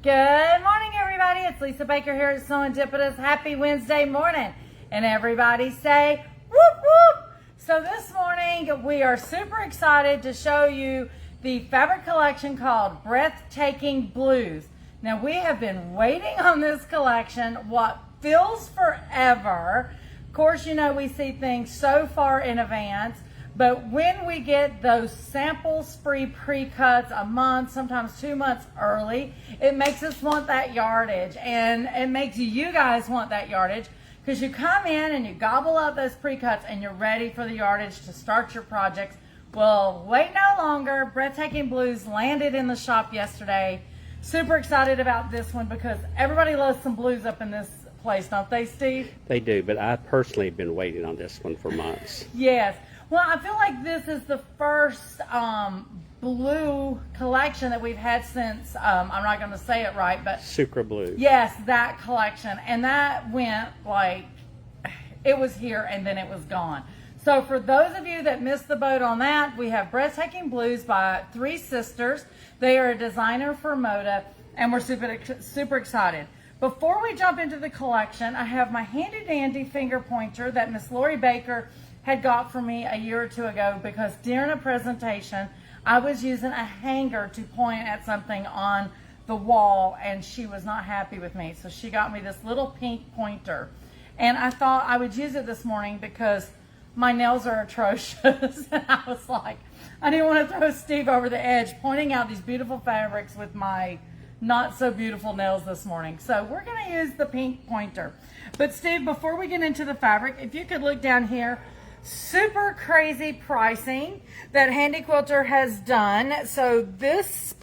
Good morning, everybody. It's Lisa Baker here at SewEndipitous. Happy Wednesday morning. And everybody say, whoop, whoop. So this morning, we are super excited to show you the fabric collection called Breathtaking Blues. Now, we have been waiting on this collection, what feels forever. Of course, you know, we see things so far in advance. But when we get those sample spree pre-cuts a month, sometimes 2 months early, it makes us want that yardage, and it makes you guys want that yardage because you come in and you gobble up those pre-cuts and you're ready for the yardage to start your projects. Well, wait no longer. Breathtaking Blues landed in the shop yesterday. Super excited about this one because everybody loves some blues up in this place, don't they, Steve? They do, but I personally have been waiting on this one for months. Yes. Well, I feel like this is the first blue collection that we've had since, I'm not going to say it right, but... Sucra Blue. Yes, that collection. And that went like, it was here and then it was gone. So for those of you that missed the boat on that, we have Breathtaking Blues by three sisters. They are a designer for Moda, and we're super excited. Before we jump into the collection, I have my handy dandy finger pointer that Miss Lori Baker had got for me a year or two ago because during a presentation I was using a hanger to point at something on the wall and she was not happy with me, so she got me this little pink pointer, and I thought I would use it this morning because my nails are atrocious and I was like, I didn't want to throw Steve over the edge pointing out these beautiful fabrics with my not so beautiful nails this morning. So we're going to use the pink pointer. But Steve, before we get into the fabric, if you could look down here, super crazy pricing that Handy Quilter has done. So this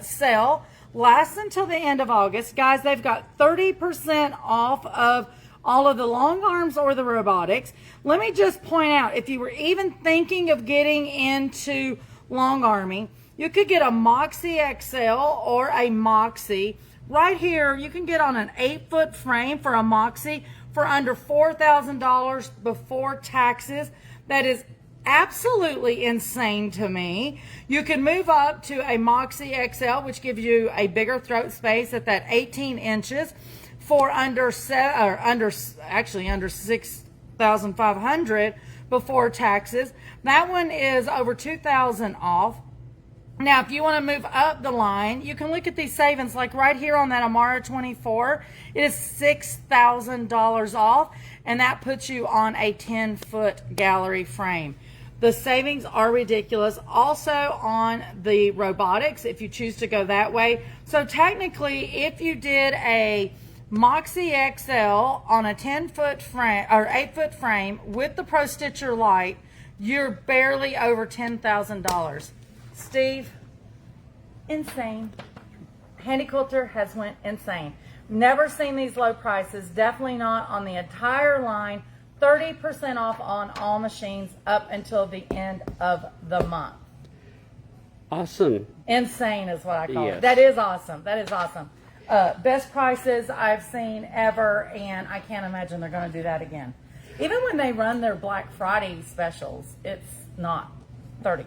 sale lasts until the end of August. Guys, they've got 30% off of all of the long arms or the robotics. Let me just point out, if you were even thinking of getting into long arming, you could get a Moxie XL or a Moxie. Right here, you can get on an 8-foot frame for a Moxie for under $4,000 before taxes. That is absolutely insane to me. You can move up to a Moxie XL, which gives you a bigger throat space at that 18 inches for under $6,500 before taxes. That one is over $2,000 off. Now, if you want to move up the line, you can look at these savings, like right here on that Amara 24. It is $6,000 off, and that puts you on a 10-foot gallery frame. The savings are ridiculous. Also on the robotics, if you choose to go that way. So technically, if you did a Moxie XL on a 10-foot frame or 8-foot frame with the Pro Stitcher Light, you're barely over $10,000. Steve, insane. Handy Quilter has went insane. Never seen these low prices. Definitely not on the entire line. 30% off on all machines up until the end of the month. Awesome. Insane is what I call Yes. it. That is awesome. That is awesome. Best prices I've seen ever, and I can't imagine they're going to do that again. Even when they run their Black Friday specials, it's not 30%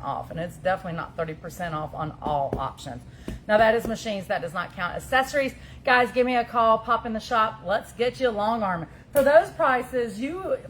off, and it's definitely not 30% off on all options. Now that is machines, that does not count accessories. Guys, give me a call, pop in the shop, let's get you a long armor. For those prices,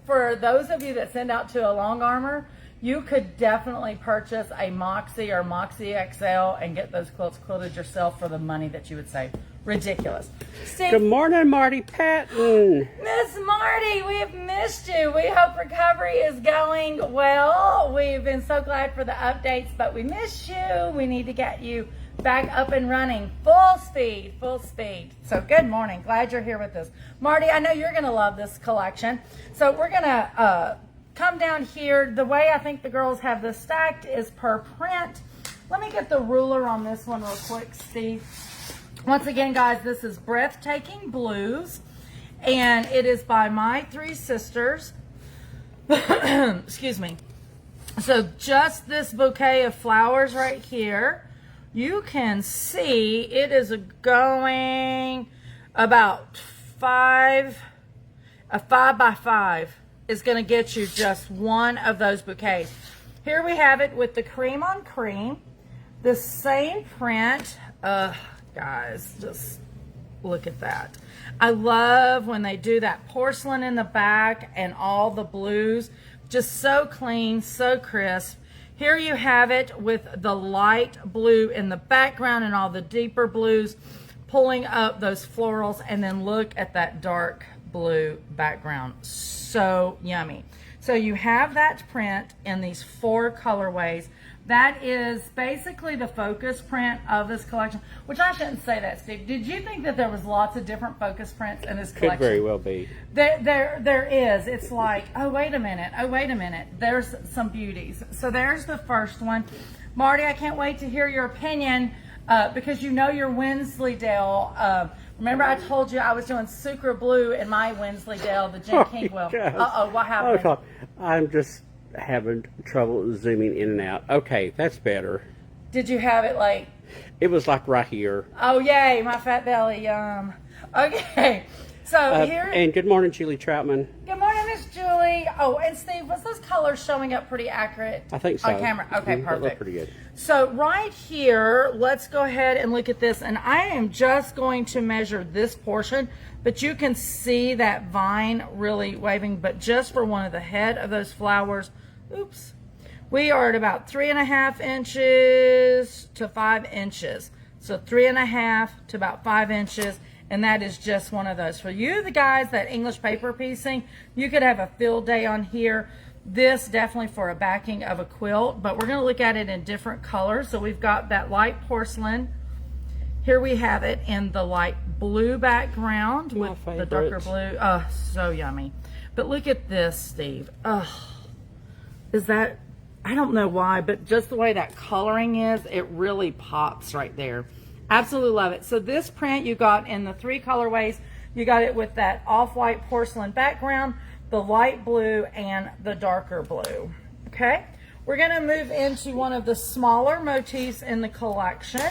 for those of you that send out to a long armor, you could definitely purchase a Moxie or Moxie XL and get those quilts quilted yourself for the money that you would save. Ridiculous. Steve, Good morning, Marty Patton. Miss Marty, we have missed you. We hope recovery is going well. We've been so glad for the updates, but we miss you. We need to get you back up and running. Full speed, full speed. So good morning. Glad you're here with us. Marty, I know you're going to love this collection. So we're going to come down here. The way I think the girls have this stacked is per print. Let me get the ruler on this one real quick, Steve. Once again, guys, this is Breathtaking Blues, and it is by my three sisters. Excuse me. So just this bouquet of flowers right here, you can see it is going about a 5 by 5 is going to get you just one of those bouquets. Here we have it with the cream on cream, the same print. guys, just look at that. I love when they do that porcelain in the back and all the blues, just so clean, so crisp. Here you have it with the light blue in the background and all the deeper blues pulling up those florals, and then look at that dark blue background. So yummy. So you have that print in these 4 colorways. That is basically the focus print of this collection, which I shouldn't say that, Steve. Did you think that there was lots of different focus prints in this collection? Could very well be. There is. It's like, oh, wait a minute. Oh, wait a minute. There's some beauties. So there's the first one. Marty, I can't wait to hear your opinion because you know your Wensleydale. Remember I told you I was doing Sucre Blue in my Wensleydale, the Jen Kingwell. Uh-oh, what happened? Oh, I'm just having trouble zooming in and out. Okay, that's better. Did you have it like... It was like right here. Oh, yay, my fat belly, yum. Okay, so here... And good morning, Julie Troutman. Good morning, Miss Julie. Oh, and Steve, was those colors showing up pretty accurate? I think so. On camera? Okay, That perfect. looked pretty good. So right here, let's go ahead and look at this. And I am just going to measure this portion, but you can see that vine really waving. But just for one of the head of those flowers, oops, we are at about 3.5 inches to 5 inches. So 3.5 to about 5 inches. And that is just one of those. For you, the guys that English paper piecing, you could have a field day on here. This definitely for a backing of a quilt, but we're going to look at it in different colors. So we've got that light porcelain. Here we have it in the light blue background with the darker blue. Oh, so yummy. But look at this, Steve. Oh, is that, I don't know why, but just the way that coloring is, it really pops right there. Absolutely love it. So this print you got in the 3 colorways. You got it with that off-white porcelain background, the light blue, and the darker blue. Okay, we're going to move into one of the smaller motifs in the collection.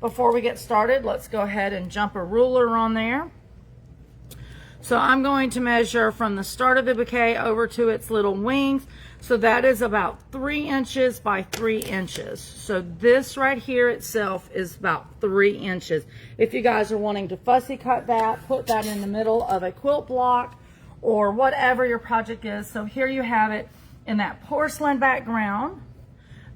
Before we get started, let's go ahead and jump a ruler on there. So I'm going to measure from the start of the bouquet over to its little wings. So that is about 3 inches by 3 inches. So this right here itself is about 3 inches. If you guys are wanting to fussy cut that, put that in the middle of a quilt block or whatever your project is. So here you have it in that porcelain background,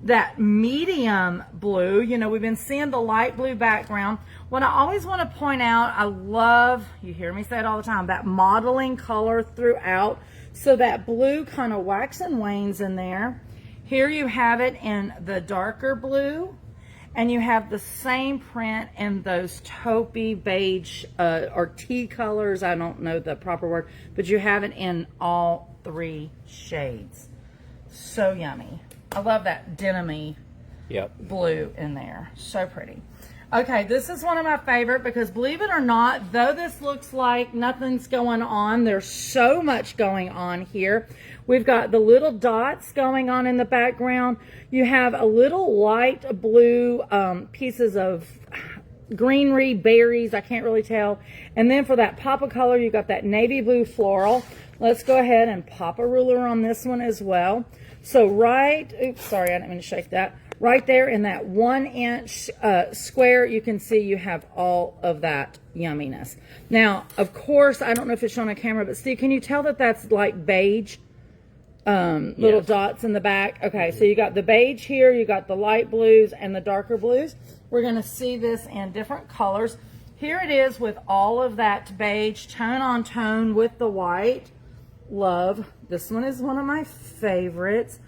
that medium blue. You know, we've been seeing the light blue background. What I always want to point out, I love, you hear me say it all the time, that modeling color throughout. So that blue kind of wax and wanes in there. Here you have it in the darker blue, and you have the same print in those taupey beige or tea colors. I don't know the proper word, but you have it in all 3 shades. So yummy. I love that denim-y blue in there. So pretty. Okay, this is one of my favorite because believe it or not, though this looks like nothing's going on, there's so much going on here. We've got the little dots going on in the background. You have a little light blue pieces of greenery, berries, I can't really tell. And then for that pop of color, you got that navy blue floral. Let's go ahead and pop a ruler on this one as well. So oops, sorry, I didn't mean to shake that. Right there in that 1 inch square, you can see you have all of that yumminess. Now, of course, I don't know if it's shown on camera, but Steve, can you tell that that's like beige little dots in the back? Okay, so you got the beige here, you got the light blues and the darker blues. We're going to see this in different colors. Here it is with all of that beige tone on tone with the white. Love. This one is one of my favorites.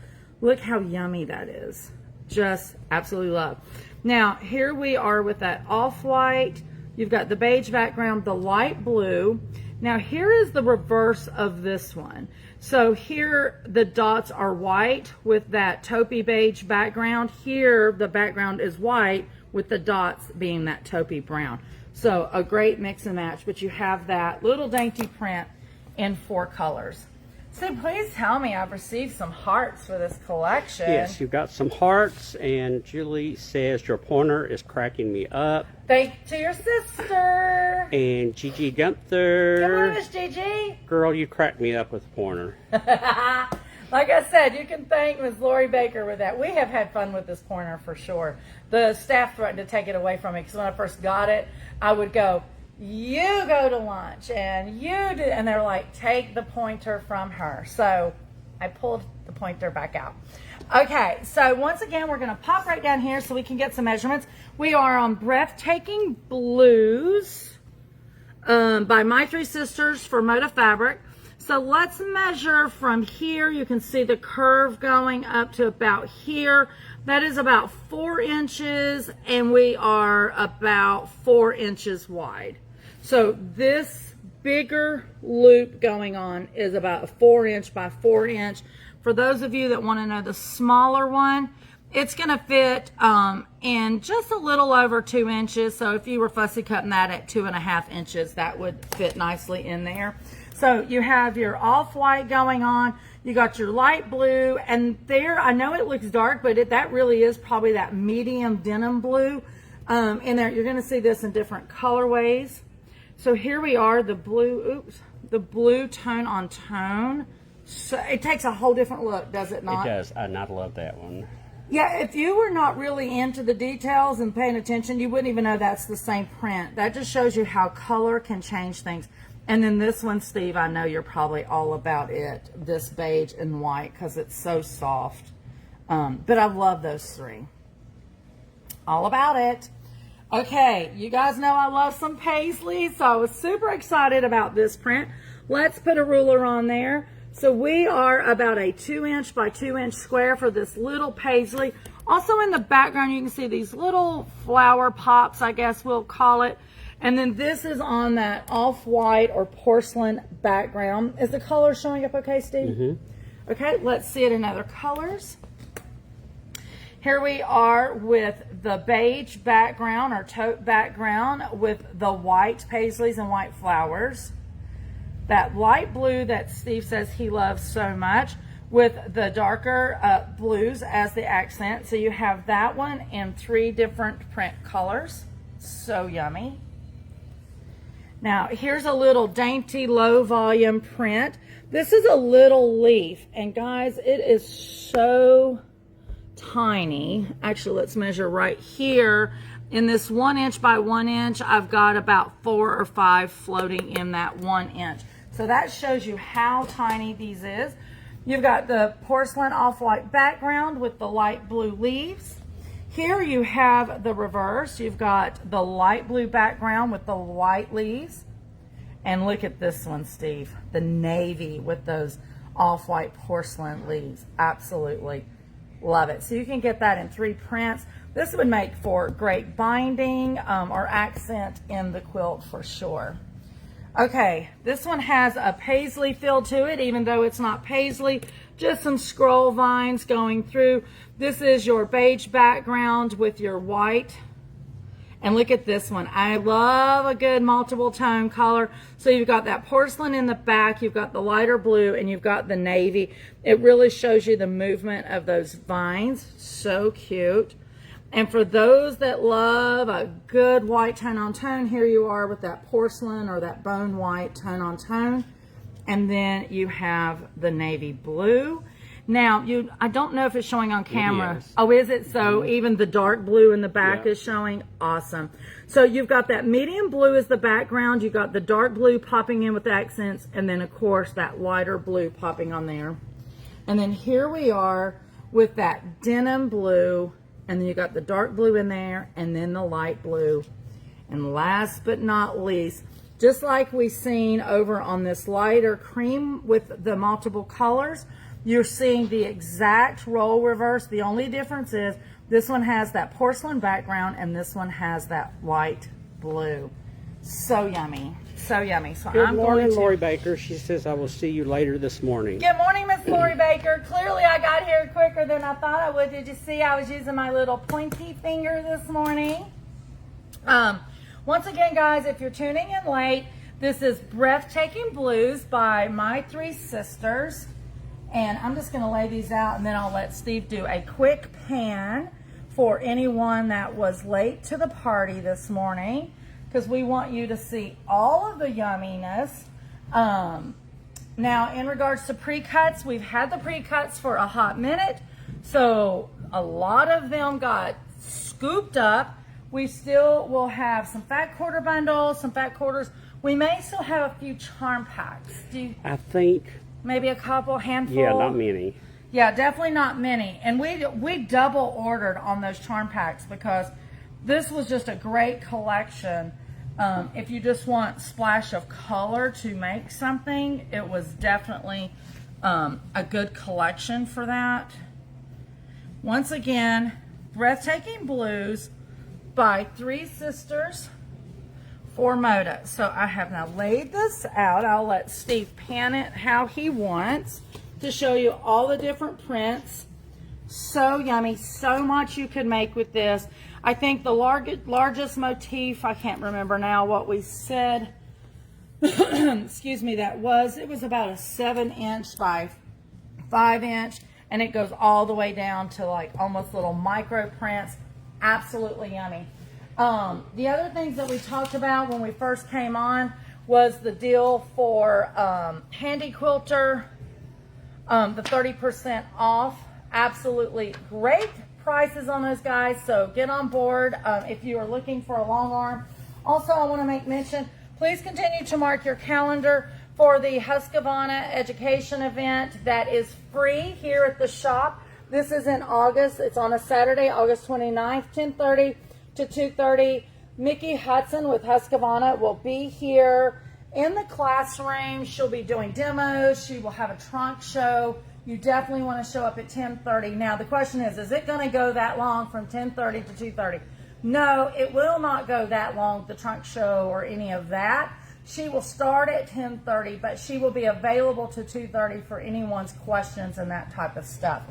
Look how yummy that is. Just absolutely love. Now here we are with that off-white. You've got the beige background, the light blue. Now here is the reverse of this one. So here the dots are white with that taupey beige background. Here the background is white with the dots being that taupey brown. So a great mix and match, but you have that little dainty print in 4 colors. So please tell me I've received some hearts for this collection. Yes, you've got some hearts, and Julie says your pointer is cracking me up. Thank you to your sister. And Gigi Gunther. Good morning, Miss Gigi. Girl, you cracked me up with a pointer. Like I said, you can thank Ms. Lori Baker with that. We have had fun with this pointer for sure. The staff threatened to take it away from me because when I first got it, I would go, you go to lunch and you do, and they're like, take the pointer from her. So I pulled the pointer back out. Okay, so once again, we're gonna pop right down here so we can get some measurements. We are on Breathtaking Blues by My Three Sisters for Moda Fabric. So let's measure from here. You can see the curve going up to about here. That is about 4 inches, and we are about 4 inches wide. So this bigger loop going on is about a 4 inch by 4 inch. For those of you that want to know the smaller one, it's going to fit in just a little over 2 inches. So if you were fussy cutting that at 2.5 inches, that would fit nicely in there. So you have your off-white going on, you got your light blue, and there, I know it looks dark, but that really is probably that medium denim blue in there. You're gonna see this in different colorways. So here we are, the blue, the blue tone on tone. So it takes a whole different look, does it not? It does. I not love that one. Yeah, if you were not really into the details and paying attention, you wouldn't even know that's the same print. That just shows you how color can change things. And then this one, Steve, I know you're probably all about it, this beige and white, because it's so soft. But I love those three. All about it. Okay, you guys know I love some paisley, so I was super excited about this print. Let's put a ruler on there. So we are about a 2 inch by 2 inch square for this little paisley. Also in the background, you can see these little flower pops, I guess we'll call it. And then this is on that off-white or porcelain background. Is the color showing up okay, Steve? Mm-hmm. Okay, let's see it in other colors. Here we are with the beige background or taupe background with the white paisleys and white flowers. That light blue that Steve says he loves so much with the darker blues as the accent. So you have that one in 3 different print colors. So yummy. Now, here's a little dainty low volume print. This is a little leaf, and guys, it is so tiny. Actually, let's measure right here. In this 1 inch by 1 inch, I've got about 4 or 5 floating in that 1 inch. So that shows you how tiny these is. You've got the porcelain off-white background with the light blue leaves. Here you have the reverse. You've got the light blue background with the white leaves. And look at this one, Steve. The navy with those off-white porcelain leaves. Absolutely love it. So you can get that in 3 prints. This would make for great binding or accent in the quilt for sure. Okay, this one has a paisley feel to it, even though it's not paisley. Just some scroll vines going through. This is your beige background with your white. And look at this one. I love a good multiple tone color. So you've got that porcelain in the back, you've got the lighter blue, and you've got the navy. It really shows you the movement of those vines. So cute. And for those that love a good white tone on tone, here you are with that porcelain or that bone white tone on tone. And then you have the navy blue. Now, I don't know if it's showing on camera. Oh, is it? So even the dark blue in the back is showing. Awesome. So you've got that medium blue as the background. You've got the dark blue popping in with accents. And then, of course, that lighter blue popping on there. And then here we are with that denim blue. And then you got the dark blue in there. And then the light blue. And last but not least, just like we seen over on this lighter cream with the multiple colors, you're seeing the exact role reverse. The only difference is this one has that porcelain background and this one has that light blue. So yummy. So yummy. So Good I'm morning, going to... Lori Baker. She says I will see you later this morning. Good morning, Miss Lori Baker. Clearly I got here quicker than I thought I would. Did you see I was using my little pointy finger this morning? Once again, guys, if you're tuning in late, this is Breathtaking Blues by My Three Sisters. And I'm just going to lay these out and then I'll let Steve do a quick pan for anyone that was late to the party this morning, because we want you to see all of the yumminess. Now, in regards to pre-cuts, we've had the pre-cuts for a hot minute, so a lot of them got scooped up. We still will have some fat quarter bundles, some fat quarters. We may still have a few charm packs. I think Maybe a couple, handful. yeah, not many. Yeah, definitely not many. And we double ordered on those charm packs because this was just a great collection. If you just want splash of color to make something, it was definitely a good collection for that. Once again, Breathtaking Blues by 3 sisters for Moda. So I have now laid this out. I'll let Steve pan it how he wants to show you all the different prints. So yummy, so much you could make with this. I think the largest motif, I can't remember now what we said, excuse me, it was about a 7" by 5", and it goes all the way down to like almost little micro prints. Absolutely yummy. The other things that we talked about when we first came on was the deal for Handy Quilter, the 30% off. Absolutely great prices on those guys, so get on board if you are looking for a long arm. Also, I want to make mention, please continue to mark your calendar for the Husqvarna education event that is free here at the shop. This is in August. It's on a Saturday, August 29th, 10:30 to 2:30. Mickey Hudson with Husqvarna will be here in the classroom. She'll be doing demos. She will have a trunk show. You definitely want to show up at 10:30. Now, the question is it going to go that long from 10:30 to 2:30? No, it will not go that long, the trunk show or any of that. She will start at 10:30, but she will be available to 2:30 for anyone's questions and that type of stuff.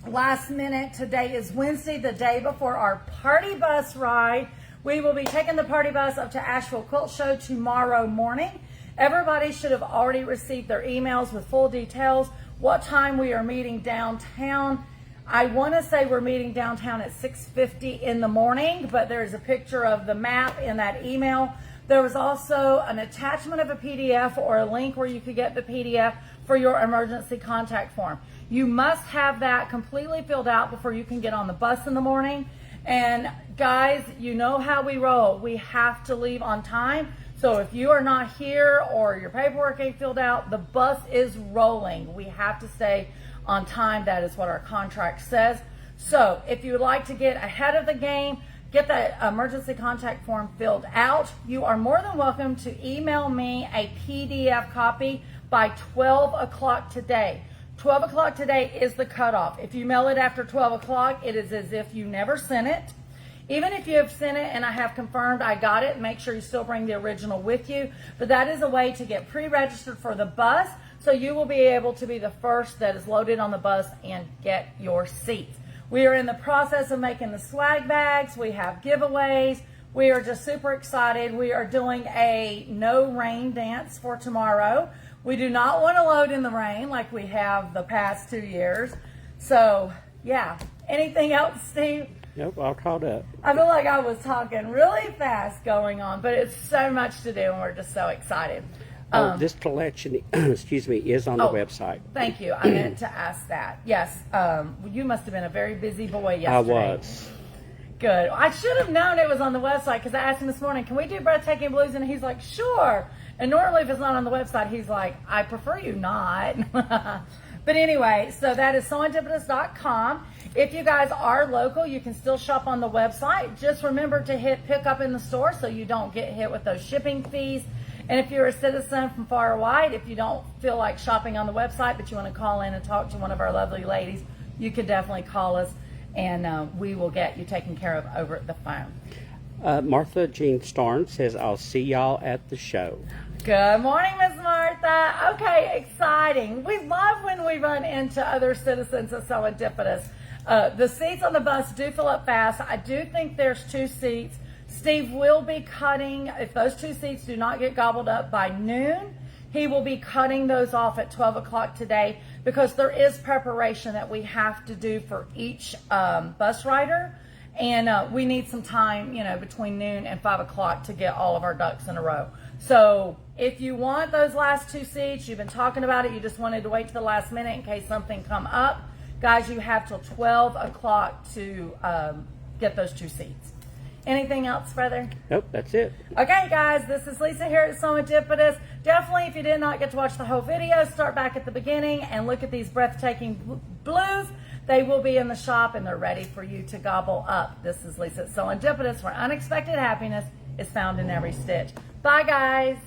Last minute, today is Wednesday, the day before our party bus ride. We will be taking the party bus up to Asheville Quilt Show tomorrow morning. Everybody should have already received their emails with full details, what time we are meeting downtown. I want to say we're meeting downtown at 6:50 in the morning, but there's a picture of the map in that email. There was also an attachment of a PDF or a link where you could get the PDF for your emergency contact form. You must have that completely filled out before you can get on the bus in the morning. And guys, you know how we roll. We have to leave on time. So if you are not here or your paperwork ain't filled out, the bus is rolling. We have to stay on time. That is what our contract says. So if you would like to get ahead of the game, get that emergency contact form filled out, you are more than welcome to email me a PDF copy by 12 o'clock today. 12 o'clock today is the cutoff. If you mail it after 12 o'clock, it is as if you never sent it. Even if you have sent it and I have confirmed I got it, make sure you still bring the original with you. But that is a way to get pre-registered for the bus, so you will be able to be the first that is loaded on the bus and get your seat. We are in the process of making the swag bags. We have giveaways. We are just super excited. We are doing a no rain dance for tomorrow. We do not want to load in the rain like we have the past 2 years. So, yeah. Anything else, Steve? Nope, all caught up. I feel like I was talking really fast going on, but it's so much to do and we're just so excited. This collection, excuse me, is on the website. Thank you. I meant to ask that. Yes, you must have been a very busy boy yesterday. I was. Good. I should have known it was on the website because I asked him this morning, can we do Breathtaking Blues? And he's like, sure. And normally if it's not on the website, he's like, I prefer you not. But anyway, so that is SewEndipitous.com. If you guys are local, you can still shop on the website. Just remember to hit pick up in the store so you don't get hit with those shipping fees. And if you're a citizen from far and wide, if you don't feel like shopping on the website, but you want to call in and talk to one of our lovely ladies, you could definitely call us and we will get you taken care of over the phone. Martha Jean Starn says, I'll see y'all at the show. Good morning, Miss Martha. Okay, exciting. We love when we run into other citizens of SewEndipitous. The seats on the bus do fill up fast. I do think there's 2 seats. Steve will be cutting, if those 2 seats do not get gobbled up by noon, he will be cutting those off at 12 o'clock today because there is preparation that we have to do for each bus rider. And we need some time, you know, between noon and 5 o'clock to get all of our ducks in a row. So if you want those last 2 seats, you've been talking about it, you just wanted to wait to the last minute in case something come up, guys, you have till 12 o'clock to get those 2 seats. Anything else, brother? Nope, that's it. Okay, guys, this is Lisa here at SewEndipitous. Definitely, if you did not get to watch the whole video, start back at the beginning and look at these breathtaking blues. They will be in the shop and they're ready for you to gobble up. This is Lisa at SewEndipitous, where unexpected happiness is found in every stitch. Bye, guys.